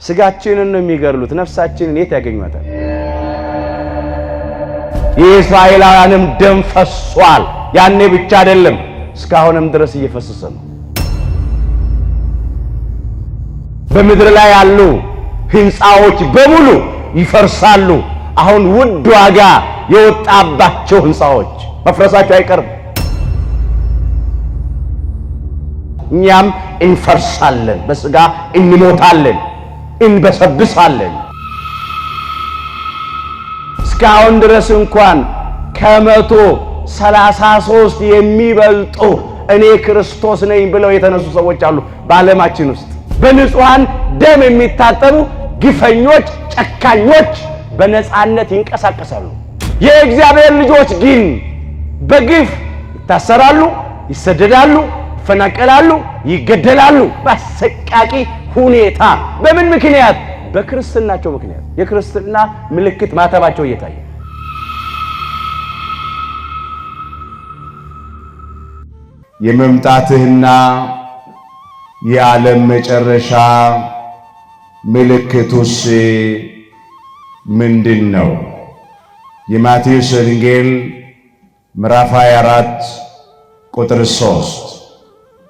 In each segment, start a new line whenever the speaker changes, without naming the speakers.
ስጋችንን ነው የሚገድሉት፣ ነፍሳችንን የት ያገኙታል? የእስራኤላውያንም ደም ፈሷል። ያኔ ብቻ አይደለም እስካሁንም ድረስ እየፈሰሰ ነው። በምድር ላይ ያሉ ህንጻዎች በሙሉ ይፈርሳሉ። አሁን ውድ ዋጋ የወጣባቸው ህንጻዎች መፍረሳቸው አይቀርም። እኛም እንፈርሳለን፣ በስጋ እንሞታለን፣ እንበሰብሳለን። እስካሁን ድረስ እንኳን ከ133 የሚበልጡ እኔ ክርስቶስ ነኝ ብለው የተነሱ ሰዎች አሉ በዓለማችን ውስጥ። በንጹሃን ደም የሚታጠቡ ግፈኞች፣ ጨካኞች በነጻነት ይንቀሳቀሳሉ። የእግዚአብሔር ልጆች ግን በግፍ ይታሰራሉ፣ ይሰደዳሉ፣ ይፈናቀላሉ፣ ይገደላሉ በአሰቃቂ ሁኔታ። በምን ምክንያት? በክርስትናቸው ምክንያት። የክርስትና ምልክት ማተባቸው እየታየ
የመምጣትህና የዓለም መጨረሻ ምልክቱስ ምንድነው? የማቴዎስ ወንጌል ምዕራፍ 24 ቁጥር 3።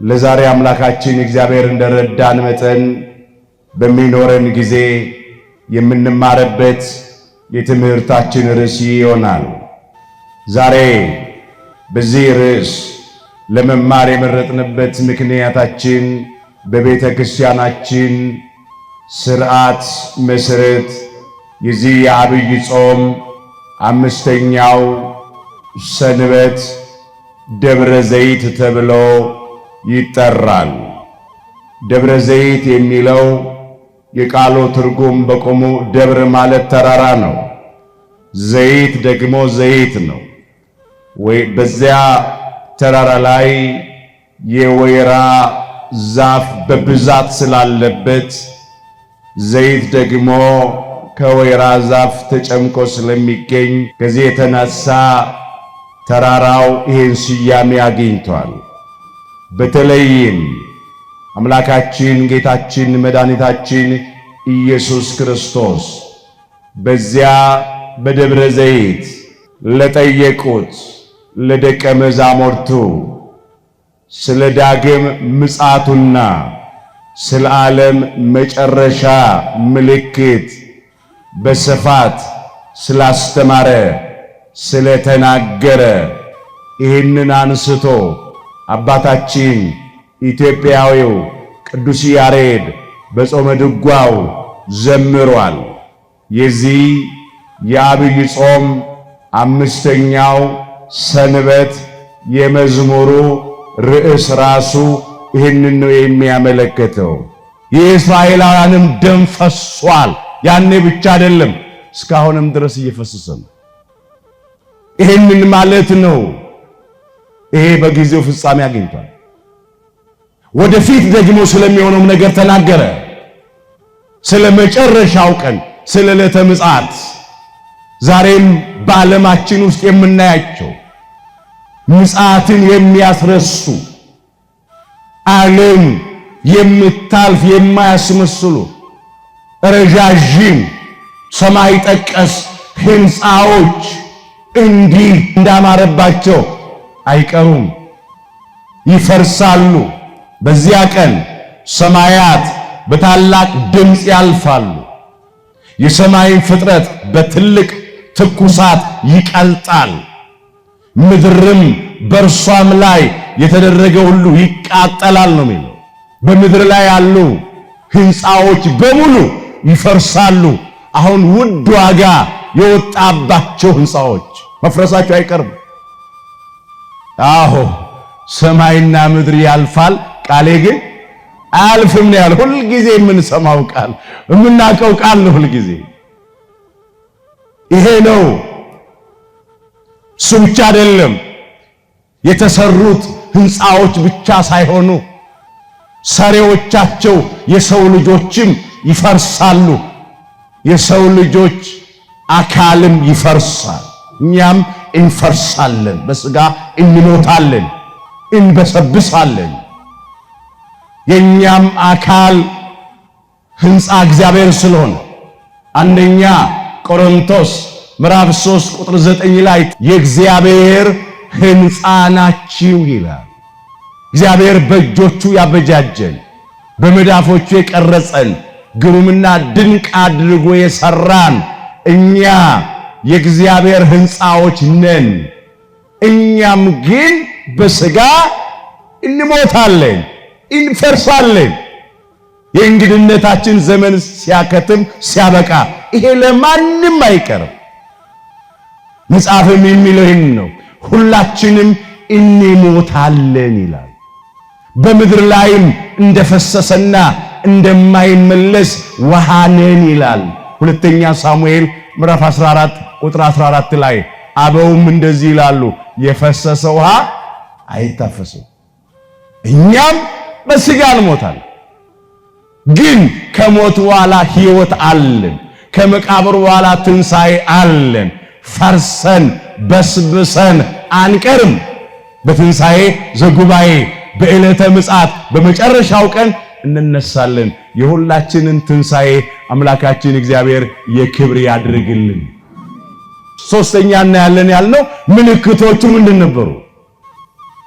ለዛሬ አምላካችን እግዚአብሔር እንደረዳን መጠን በሚኖረን ጊዜ የምንማርበት የትምህርታችን ርዕስ ይሆናል። ዛሬ በዚህ ርዕስ ለመማር የመረጥንበት ምክንያታችን በቤተ ክርስቲያናችን ሥርዓት መሠረት የዚህ የዐቢይ ጾም 5ኛው ሰንበት ደብረ ዘይት ተብሎ ይጠራል። ደብረ ዘይት የሚለው የቃሉ ትርጉም በቆሙ ደብር ማለት ተራራ ነው። ዘይት ደግሞ ዘይት ነው። በዚያ ተራራ ላይ የወይራ ዛፍ በብዛት ስላለበት ዘይት ደግሞ ከወይራ ዛፍ ተጨምቆ ስለሚገኝ ከዚህ የተነሳ ተራራው ይህን ስያሜ አግኝቷል። በተለይም አምላካችን ጌታችን መድኃኒታችን ኢየሱስ ክርስቶስ በዚያ በደብረ ዘይት ለጠየቁት ለደቀ መዛሙርቱ ስለ ዳግም ምጽአቱና ስለ ዓለም መጨረሻ ምልክት በስፋት ስላስተማረ ስለተናገረ ይህንን አንስቶ አባታችን ኢትዮጵያዊው ቅዱስ ያሬድ በጾመ ድጓው ዘምሯል። የዚህ የዐቢይ ጾም 5ኛው ሰንበት የመዝሙሩ ርዕስ ራሱ ይህንን ነው የሚያመለክተው። የእስራኤላውያንም ደም ፈሷል። ያኔ ብቻ አይደለም እስካሁንም ድረስ እየፈሰሰ ነው። ይህንን ማለት ነው። ይሄ በጊዜው ፍጻሜ አግኝቷል። ወደፊት ደግሞ ስለሚሆነው ነገር ተናገረ። ስለ መጨረሻው ቀን፣ ስለ ዕለተ ምጽአት ዛሬም በዓለማችን ውስጥ የምናያቸው ምጽአትን የሚያስረሱ ዓለም የምታልፍ የማያስመስሉ ረዣዥም ሰማይ ጠቀስ ሕንፃዎች እንዲህ እንዳማረባቸው አይቀሩም፣ ይፈርሳሉ። በዚያ ቀን ሰማያት በታላቅ ድምፅ ያልፋሉ። የሰማይን ፍጥረት በትልቅ ትኩሳት ይቀልጣል። ምድርም በእርሷም ላይ የተደረገ ሁሉ ይቃጠላል ነው የሚለው። በምድር ላይ ያሉ ሕንፃዎች በሙሉ ይፈርሳሉ። አሁን ውድ ዋጋ የወጣባቸው ሕንፃዎች መፍረሳቸው አይቀርም። አዎ ሰማይና ምድር ያልፋል፣ ቃሌ ግን አያልፍም ነው ያለው። ሁልጊዜ የምንሰማው ቃል የምናውቀው ቃል ነው። ሁልጊዜ ይሄ ነው። እሱ ብቻ አይደለም፣ የተሰሩት ሕንፃዎች ብቻ ሳይሆኑ ሰሪዎቻቸው የሰው ልጆችም ይፈርሳሉ። የሰው ልጆች አካልም ይፈርሳል። እኛም እንፈርሳለን፣ በስጋ እንሞታለን፣ እንበሰብሳለን። የኛም አካል ሕንፃ እግዚአብሔር ስለሆነ አንደኛ ቆሮንቶስ ምዕራፍ 3 ቁጥር 9 ላይ የእግዚአብሔር ሕንፃ ናችሁ ይላል። እግዚአብሔር በእጆቹ ያበጃጀን በመዳፎቹ የቀረጸን ግሩምና ድንቅ አድርጎ የሰራን እኛ የእግዚአብሔር ሕንፃዎች ነን። እኛም ግን በሥጋ እንሞታለን፣ እንፈርሳለን። የእንግድነታችን ዘመን ሲያከትም ሲያበቃ ይሄ ለማንም አይቀርም። መጽሐፍም የሚለው ይህን ነው፣ ሁላችንም እንሞታለን ይላል። በምድር ላይም እንደፈሰሰና እንደማይመለስ ውሃ ነን ይላል። ሁለተኛ ሳሙኤል ምዕራፍ 14 ቁጥር 14 ላይ አበውም እንደዚህ ይላሉ፣ የፈሰሰ ውሃ አይታፈስም። እኛም በሥጋ እንሞታለን፣ ግን ከሞት በኋላ ሕይወት አለን። ከመቃብር በኋላ ትንሣኤ አለን። ፈርሰን በስብሰን አንቀርም። በትንሣኤ ዘጉባኤ በዕለተ ምጽአት በመጨረሻው ቀን እንነሳለን። የሁላችንን ትንሣኤ አምላካችን እግዚአብሔር የክብር ያድርግልን። ሶስተኛ እናያለን ያልነው ምልክቶቹ ምንድን ነበሩ?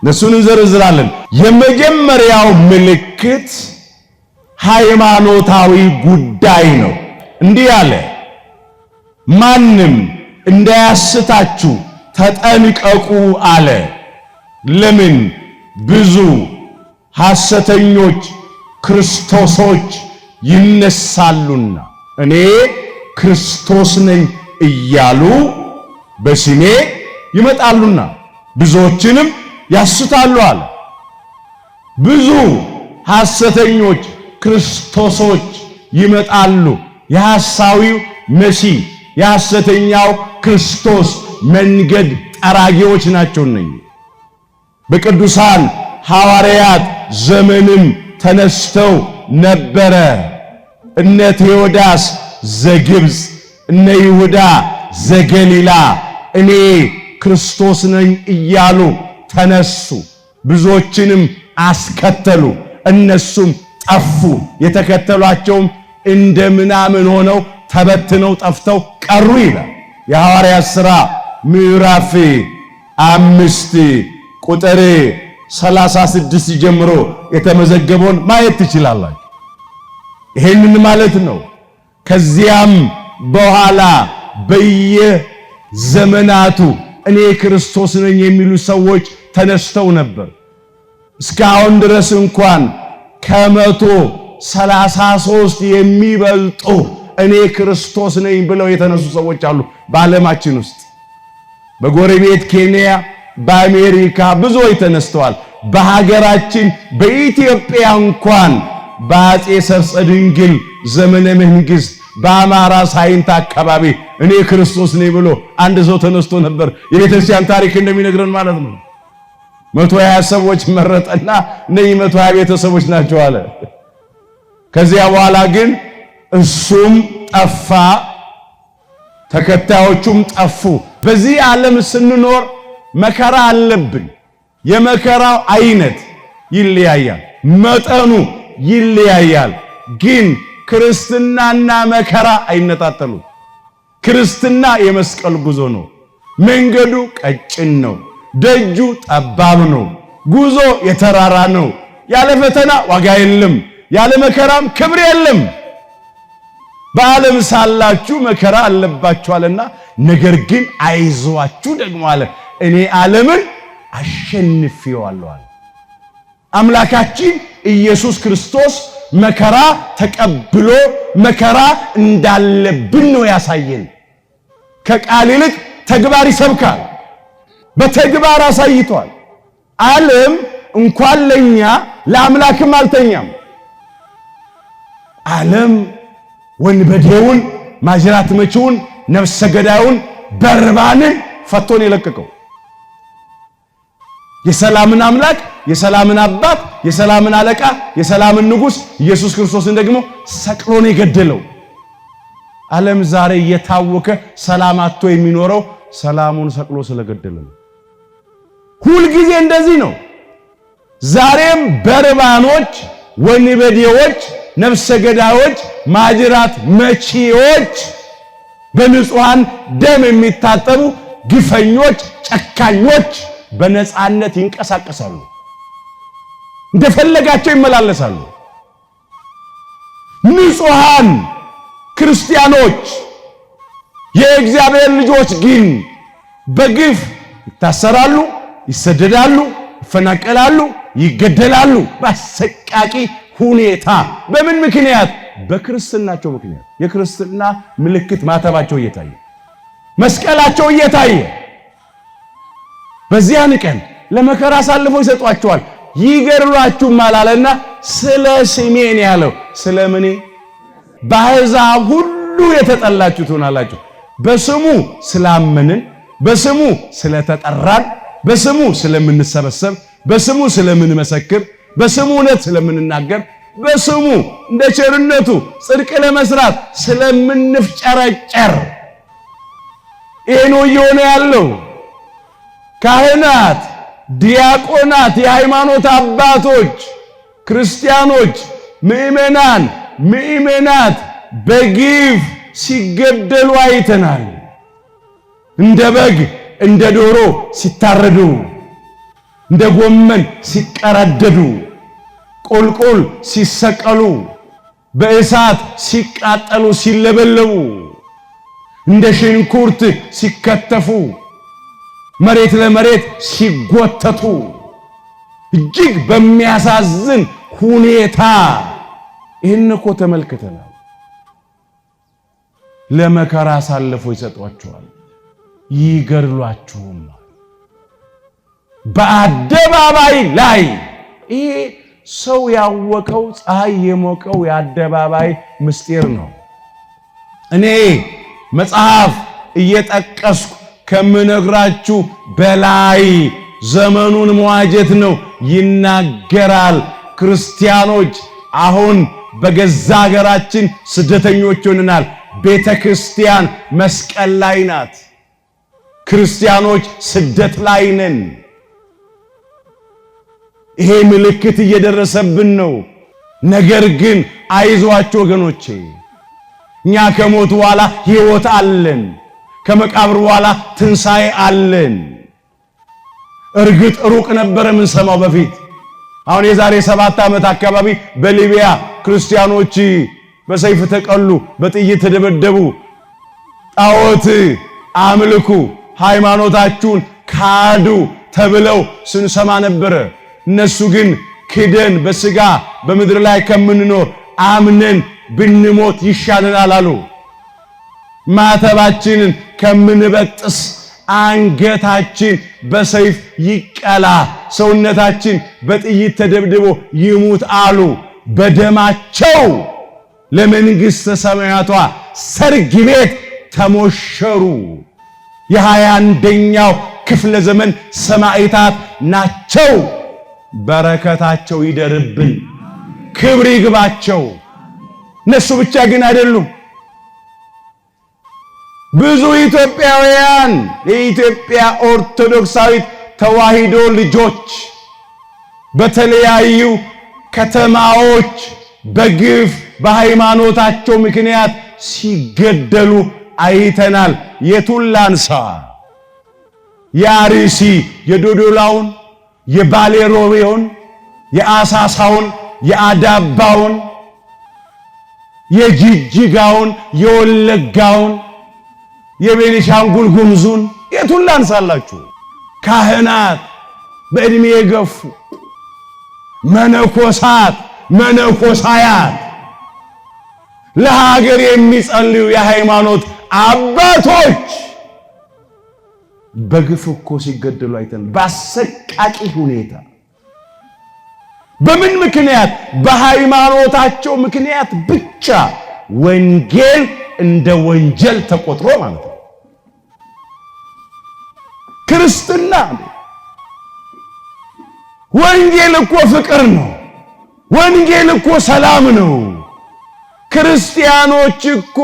እነሱን እንዘርዝራለን። የመጀመሪያው ምልክት ሃይማኖታዊ ጉዳይ ነው። እንዲህ አለ፣ ማንም እንዳያስታችሁ ተጠንቀቁ አለ። ለምን? ብዙ ሐሰተኞች ክርስቶሶች ይነሳሉና እኔ ክርስቶስ ነኝ እያሉ በስሜ ይመጣሉና ብዙዎችንም ያስታሉ አለ። ብዙ ሐሰተኞች ክርስቶሶች ይመጣሉ። የሐሳዊው መሲህ የሐሰተኛው ክርስቶስ መንገድ ጠራጊዎች ናቸው። እነኚህ በቅዱሳን ሐዋርያት ዘመንም ተነስተው ነበረ። እነ ቴዎዳስ ዘግብፅ፣ እነ ይሁዳ ዘገሊላ እኔ ክርስቶስ ነኝ እያሉ ተነሱ። ብዙዎችንም አስከተሉ። እነሱም ጠፉ። የተከተሏቸውም እንደ ምናምን ሆነው ተበትነው ጠፍተው ቀሩ ይላል። የሐዋርያት ሥራ ምዕራፍ 5 ቁጥር 36 ጀምሮ የተመዘገበውን ማየት ትችላላችሁ። ይሄንን ማለት ነው። ከዚያም በኋላ በየዘመናቱ እኔ ክርስቶስ ነኝ የሚሉ ሰዎች ተነስተው ነበር። እስካሁን ድረስ እንኳን ከ133 የሚበልጡ እኔ ክርስቶስ ነኝ ብለው የተነሱ ሰዎች አሉ በዓለማችን ውስጥ። በጎረቤት ኬንያ፣ በአሜሪካ ብዙዎች ተነስተዋል። በሀገራችን በኢትዮጵያ እንኳን በአጼ ሰርጸ ድንግል ዘመነ መንግስት በአማራ ሳይንት አካባቢ እኔ ክርስቶስ ነኝ ብሎ አንድ ሰው ተነስቶ ነበር። የቤተክርስቲያን ታሪክ እንደሚነግረን ማለት ነው። 120 ሰዎች መረጠና እነዚህ 120 ቤተሰቦች ናቸው አለ። ከዚያ በኋላ ግን እሱም ጠፋ፣ ተከታዮቹም ጠፉ። በዚህ ዓለም ስንኖር መከራ አለብን። የመከራው አይነት ይለያያል፣ መጠኑ ይለያያል። ግን ክርስትናና መከራ አይነጣጠሉም። ክርስትና የመስቀል ጉዞ ነው። መንገዱ ቀጭን ነው፣ ደጁ ጠባብ ነው፣ ጉዞ የተራራ ነው። ያለ ፈተና ዋጋ የለም፣ ያለ መከራም ክብር የለም። በዓለም ሳላችሁ መከራ አለባችኋልና ነገር ግን አይዟችሁ ደግሞ አለ እኔ ዓለምን አሸንፌዋለሁ አለ። አምላካችን ኢየሱስ ክርስቶስ መከራ ተቀብሎ መከራ እንዳለብን ነው ያሳየን። ከቃል ይልቅ ተግባር ይሰብካል። በተግባር አሳይቷል። ዓለም እንኳን ለኛ ለአምላክም አልተኛም። ዓለም ወንበዴውን፣ ማጅራት መቺውን፣ ነፍሰ ገዳዩን፣ በርባንን ፈቶን የለቀቀው የሰላምን አምላክ፣ የሰላምን አባት፣ የሰላምን አለቃ፣ የሰላምን ንጉሥ ኢየሱስ ክርስቶስን ደግሞ ሰቅሎን የገደለው። ዓለም ዛሬ እየታወከ ሰላም አጥቶ የሚኖረው ሰላሙን ሰቅሎ ስለገደለ ነው። ሁልጊዜ እንደዚህ ነው። ዛሬም በርባኖች፣ ወንበዴዎች፣ ነፍሰ ገዳዮች፣ ማጅራት መቺዎች፣ በንጹሃን ደም የሚታጠቡ ግፈኞች፣ ጨካኞች በነጻነት ይንቀሳቀሳሉ፣ እንደፈለጋቸው ይመላለሳሉ። ንጹሃን ክርስቲያኖች የእግዚአብሔር ልጆች ግን በግፍ ይታሰራሉ፣ ይሰደዳሉ፣ ይፈናቀላሉ፣ ይገደላሉ በአሰቃቂ ሁኔታ። በምን ምክንያት? በክርስትናቸው ምክንያት። የክርስትና ምልክት ማተባቸው እየታየ መስቀላቸው እየታየ በዚያን ቀን ለመከራ አሳልፈው ይሰጧቸዋል። ይገድሏችሁማል አለና ስለ ስሜን ያለው ስለምኔ በአሕዛብ ሁሉ የተጠላችሁ ትሆናላችሁ። በስሙ ስላመንን፣ በስሙ ስለተጠራን፣ በስሙ ስለምንሰበሰብ፣ በስሙ ስለምንመሰክር፣ በስሙ እውነት ስለምንናገር፣ በስሙ እንደ ቸርነቱ ጽድቅ ለመስራት ስለምንፍጨረጨር ይሄ ነው እየሆነ ያለው። ካህናት፣ ዲያቆናት፣ የሃይማኖት አባቶች፣ ክርስቲያኖች፣ ምእመናት በግፍ ሲገደሉ አይተናል። እንደ በግ እንደ ዶሮ ሲታረዱ፣ እንደ ጎመን ሲቀረደዱ፣ ቁልቁል ሲሰቀሉ፣ በእሳት ሲቃጠሉ ሲለበለቡ፣ እንደ ሽንኩርት ሲከተፉ፣ መሬት ለመሬት ሲጎተቱ እጅግ በሚያሳዝን ሁኔታ ይህን እኮ ተመልክተናል። ለመከራ አሳልፎ ይሰጧቸዋል፣ ይገድሏችሁም በአደባባይ ላይ። ይሄ ሰው ያወቀው ፀሐይ የሞቀው የአደባባይ ምስጢር ነው። እኔ መጽሐፍ እየጠቀስኩ ከምነግራችሁ በላይ ዘመኑን መዋጀት ነው ይናገራል። ክርስቲያኖች አሁን በገዛ ሀገራችን ስደተኞች ሆነናል። ቤተ ክርስቲያን መስቀል ላይ ናት። ክርስቲያኖች ስደት ላይ ነን። ይሄ ምልክት እየደረሰብን ነው። ነገር ግን አይዟችሁ ወገኖቼ፣ እኛ ከሞት በኋላ ሕይወት አለን። ከመቃብር በኋላ ትንሣኤ አለን። እርግጥ ሩቅ ነበር የምንሰማው በፊት። አሁን የዛሬ 7 ዓመት አካባቢ በሊቢያ ክርስቲያኖች በሰይፍ ተቀሉ፣ በጥይት ተደበደቡ። ጣዖት አምልኩ፣ ሃይማኖታችሁን ካዱ ተብለው ስንሰማ ነበረ። እነሱ ግን ክደን በሥጋ በምድር ላይ ከምንኖር አምነን ብንሞት ይሻለናል አሉ። ማተባችንን ከምንበጥስ አንገታችን በሰይፍ ይቀላ፣ ሰውነታችን በጥይት ተደብድቦ ይሙት አሉ። በደማቸው ለመንግሥተ ሰማያቷ ሰርግ ቤት ተሞሸሩ። የ21ኛው ክፍለ ዘመን ሰማዕታት ናቸው። በረከታቸው ይደርብን፣ ክብር ይግባቸው። እነሱ ብቻ ግን አይደሉም። ብዙ ኢትዮጵያውያን የኢትዮጵያ ኦርቶዶክሳዊት ተዋሕዶ ልጆች በተለያዩ ከተማዎች በግፍ በሃይማኖታቸው ምክንያት ሲገደሉ አይተናል። የቱን ላንሳ? የአርሲ የዶዶላውን፣ የባሌ ሮቤውን፣ የአሳሳውን፣ የአዳባውን፣ የጅጅጋውን፣ የወለጋውን፣ የቤኒሻንጉል ጉሙዙን የቱን ላንሳላችሁ? ካህናት፣ በዕድሜ የገፉ መነኮሳት፣ መነኮሳያት፣ ለሀገር የሚጸልዩ የሃይማኖት አባቶች በግፍ እኮ ሲገደሉ አይተን በአሰቃቂ ሁኔታ። በምን ምክንያት? በሃይማኖታቸው ምክንያት ብቻ ወንጌል እንደ ወንጀል ተቆጥሮ ማለት ነው። ክርስትና ወንጌል እኮ ፍቅር ነው። ወንጌል እኮ ሰላም ነው። ክርስቲያኖች እኮ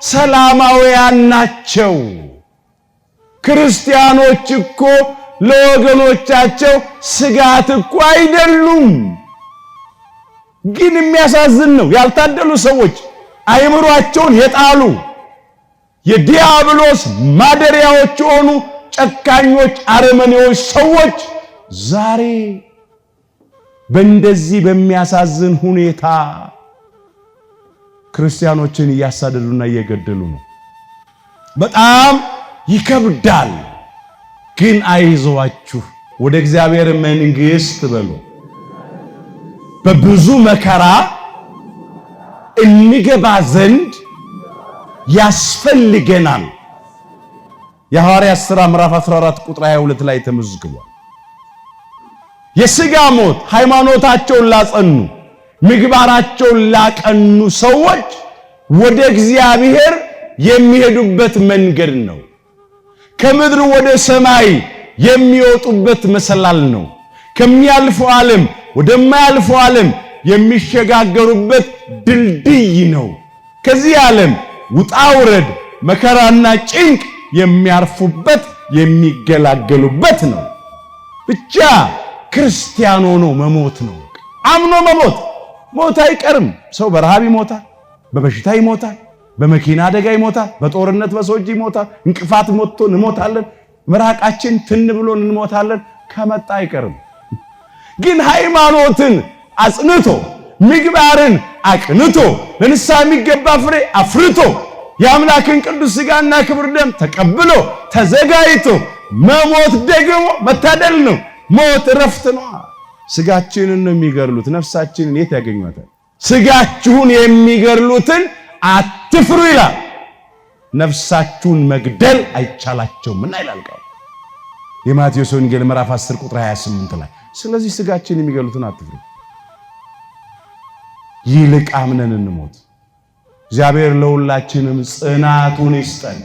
ሰላማውያን ናቸው። ክርስቲያኖች እኮ ለወገኖቻቸው ስጋት እኮ አይደሉም። ግን የሚያሳዝን ነው። ያልታደሉ ሰዎች አይምሯቸውን የጣሉ የዲያብሎስ ማደሪያዎች የሆኑ ጨካኞች፣ አረመኔዎች ሰዎች ዛሬ በእንደዚህ በሚያሳዝን ሁኔታ ክርስቲያኖችን እያሳደዱና እየገደሉ ነው። በጣም ይከብዳል። ግን አይዟችሁ፣ ወደ እግዚአብሔር መንግሥት በሉ በብዙ መከራ እንገባ ዘንድ ያስፈልገናል። የሐዋርያት ሥራ ምዕራፍ 14 ቁጥር 22 ላይ ተመዝግቧል። የሥጋ ሞት ሃይማኖታቸውን ላጸኑ ምግባራቸውን ላቀኑ ሰዎች ወደ እግዚአብሔር የሚሄዱበት መንገድ ነው። ከምድር ወደ ሰማይ የሚወጡበት መሰላል ነው። ከሚያልፈው ዓለም ወደማያልፈው ዓለም የሚሸጋገሩበት ድልድይ ነው። ከዚህ ዓለም ውጣ ውረድ፣ መከራና ጭንቅ የሚያርፉበት የሚገላገሉበት ነው። ብቻ ክርስቲያን ሆኖ መሞት ነው። አምኖ መሞት። ሞት አይቀርም። ሰው በረሃብ ይሞታል፣ በበሽታ ይሞታል፣ በመኪና አደጋ ይሞታል፣ በጦርነት በሰው እጅ ይሞታል። እንቅፋት ሞቶን እንሞታለን። ምራቃችን ትን ብሎን እንሞታለን። ከመጣ አይቀርም። ግን ሃይማኖትን አጽንቶ ምግባርን አቅንቶ ለንስሐ የሚገባ ፍሬ አፍርቶ የአምላክን ቅዱስ ሥጋና ክቡር ደም ተቀብሎ ተዘጋጅቶ መሞት ደግሞ መታደል ነው። ሞት እረፍት ነው። ሥጋችንን ነው የሚገድሉት፣ ነፍሳችንን የት ያገኟታል? ሥጋችሁን የሚገድሉትን አትፍሩ ይላል። ነፍሳችሁን መግደል አይቻላቸውምና ይላል ቃሉ የማቴዎስ ወንጌል ምዕራፍ 10 ቁጥር 28 ላይ። ስለዚህ ሥጋችንን የሚገድሉትን አትፍሩ፣ ይልቅ አምነን እንሞት። እግዚአብሔር ለሁላችንም ጽናቱን ይስጠን።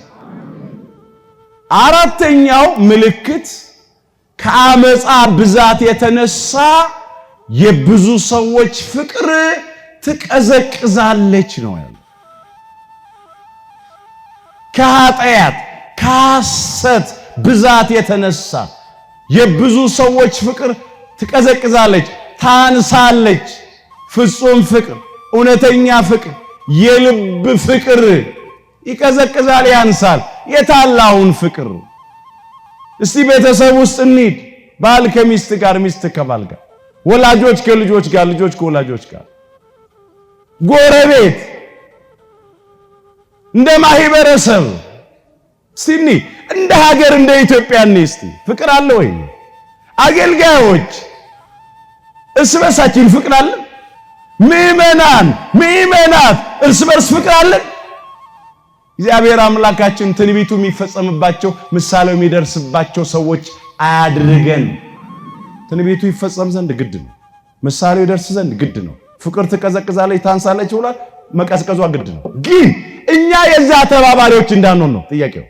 አራተኛው ምልክት ከአመፃ ብዛት የተነሳ የብዙ ሰዎች ፍቅር ትቀዘቅዛለች ነው ያለው። ከኃጢአት ከሐሰት ብዛት የተነሳ የብዙ ሰዎች ፍቅር ትቀዘቅዛለች፣ ታንሳለች። ፍጹም ፍቅር፣ እውነተኛ ፍቅር፣ የልብ ፍቅር ይቀዘቅዛል፣ ያንሳል። የታላውን ፍቅር እስቲ ቤተሰብ ውስጥ እንሂድ። ባል ከሚስት ጋር፣ ሚስት ከባል ጋር፣ ወላጆች ከልጆች ጋር፣ ልጆች ከወላጆች ጋር፣ ጎረቤት፣ እንደ ማህበረሰብ እስቲ እንደ ሀገር እንደ ኢትዮጵያ እስቲ ፍቅር አለ ወይ? አገልጋዮች እርስ በርሳችን ፍቅር አለ? ምእመናት እርስ በርስ ፍቅር አለ? እግዚአብሔር አምላካችን ትንቢቱ የሚፈጸምባቸው ምሳሌው የሚደርስባቸው ሰዎች አያድርገን። ትንቢቱ ይፈጸም ዘንድ ግድ ነው። ምሳሌው ይደርስ ዘንድ ግድ ነው። ፍቅር ትቀዘቅዛለች፣ ታንሳለች ብሏል። መቀዝቀዟ ግድ ነው። ግን እኛ የዛ ተባባሪዎች እንዳንሆን ነው ጥያቄው።